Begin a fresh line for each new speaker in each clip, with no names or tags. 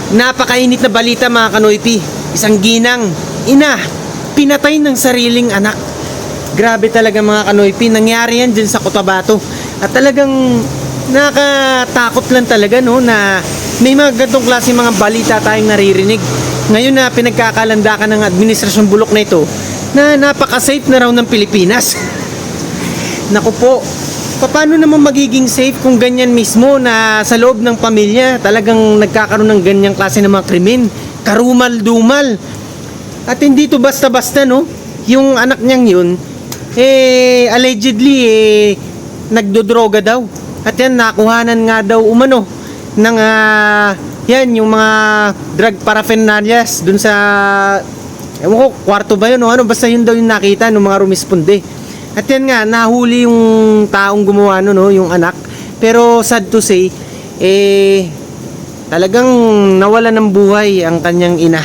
Napakainit na balita mga kanoypi. Isang ginang ina pinatay ng sariling anak. Grabe talaga mga kanoypi. Nangyari yan dyan sa Cotabato. At talagang nakatakot lang talaga, no, na may mga gantong klase mga balita tayong naririnig. Ngayon na pinagkakalandakan ng administrasyong bulok na ito na napaka-safe na raw ng Pilipinas. Naku po, paano naman magiging safe kung ganyan mismo na sa loob ng pamilya talagang nagkakaroon ng ganyang klase ng mga krimen, karumal-dumal. At hindi to basta-basta, no? Yung anak niyang yun, allegedly, nagdodroga daw. At yan, nakuhanan nga daw umano ng, yan, yung mga drug paraphernalias dun sa, ewan ko, kwarto ba yun o ano, basta yun daw yung nakita ng mga rumisponde. At yan nga, nahuli yung taong gumawa no, yung anak. Pero sad to say, talagang nawala ng buhay ang kanyang ina.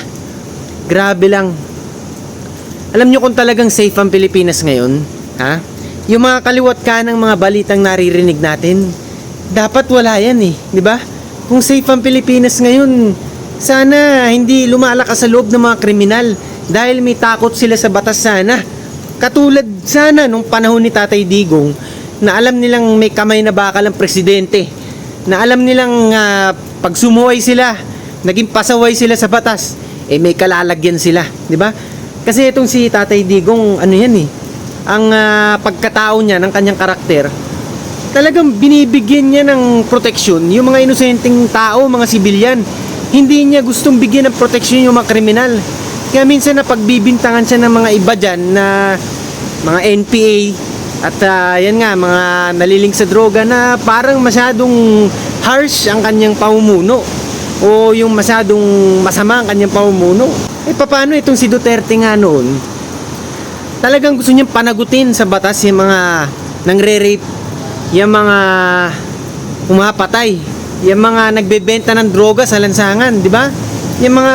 Grabe lang. Alam nyo kung talagang safe ang Pilipinas ngayon, ha? Yung mga kaliwat ka ng mga balitang naririnig natin, dapat wala yan di ba? Kung safe ang Pilipinas ngayon, sana hindi lumalakas sa loob ng mga kriminal dahil may takot sila sa batas sana. Katulad sana nung panahon ni Tatay Digong na alam nilang may kamay na bakal ang presidente, na alam nilang pag sumuway sila, naging pasaway sila sa batas, may kalalagyan sila, di ba? Kasi itong si Tatay Digong, ano yan ang pagkatao niya, ng kanyang karakter, talagang binibigyan niya ng proteksyon yung mga inosenteng tao, mga sibilyan. Hindi niya gustong bigyan ng proteksyon yung mga kriminal. Kaya minsan na pagbibintangan siya ng mga iba dyan na mga NPA at yan nga, mga naliling sa droga na parang masyadong harsh ang kanyang pamumuno o yung masyadong masama ang kanyang pamumuno. Paano itong si Duterte nga noon? Talagang gusto niyang panagutin sa batas yung mga nangre-rape, yung mga umapatay, yung mga nagbebenta ng droga sa lansangan, di ba? Yung mga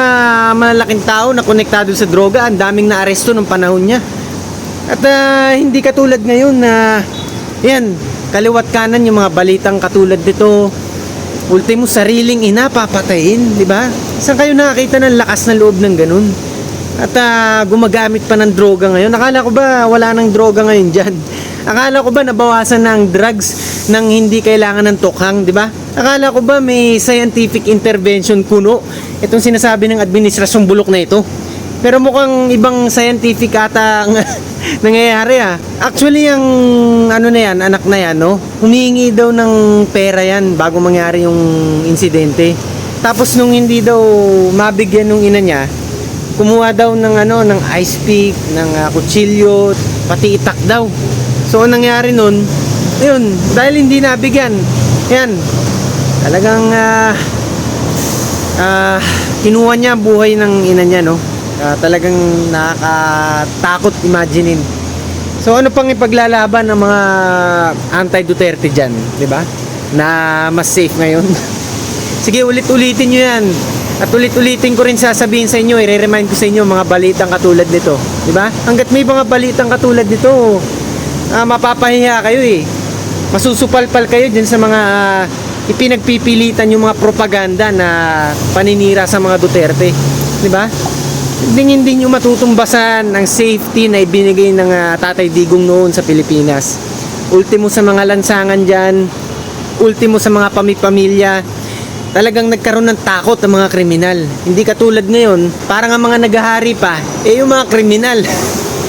malalaking tao na konektado sa droga, ang daming naaresto nung panahon niya. At hindi katulad ngayon na yan, kaliwat kanan yung mga balitang katulad nito. Ultimo, sariling ina papatayin, di ba? Saan kayo nakakita ng lakas na loob ng ganun? At gumagamit pa ng droga ngayon. Akala ko ba wala nang droga ngayon dyan? Akala ko ba nabawasan na ang drugs nang hindi kailangan ng tukhang, di ba? Akala ko ba may scientific intervention kuno itong sinasabi ng administrasyong bulok na ito? Pero mukhang ibang scientific ata ang nangyayari Actually, ang ano na yan, anak na yan, no? Humihingi daw ng pera yan bago mangyari yung insidente. Tapos nung hindi daw mabigyan nung ina niya, kumuha daw ng ng ice pick, ng kutsilyo, pati itak daw. So ang nangyari nun, ayun, dahil hindi nabigyan, yan, talagang kinuha niya buhay ng ina niya, no? Talagang nakakatakot imaginein. So ano pang ipaglalaban ng mga anti-Duterte dyan, di ba? Na mas safe ngayon. Sige, ulit-ulitin nyo yan. At ulit-ulitin ko rin sasabihin sa inyo, i-remind ko sa inyo mga balitang katulad nito, di ba? Hanggat may mga balitang katulad nito, mapapahiya kayo masusupalpal kayo dyan sa mga ipinagpipilitan yung mga propaganda na paninira sa mga Duterte, di ba? Hindi nyo matutumbasan ang safety na ibinigay ng Tatay Digong noon sa Pilipinas. Ultimo sa mga lansangan dyan, ultimo sa mga pamilya, talagang nagkaroon ng takot ang mga kriminal. Hindi katulad ngayon, parang ang mga naghahari pa, yung mga kriminal.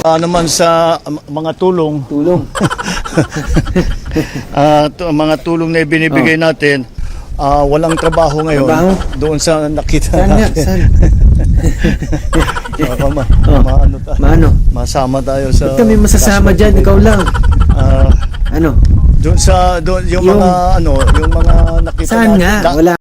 Naman sa mga tulong. Mga tulong na ibinibigay natin, walang trabaho ngayon.
Trabaho?
Doon sa nakita
Saan
natin.
Saan? Maano?
Masama tayo sa...
Ba't kami masasama dyan? Ikaw lang.
Doon yung mga yung mga nakita
Saan
natin.
nga? Wala.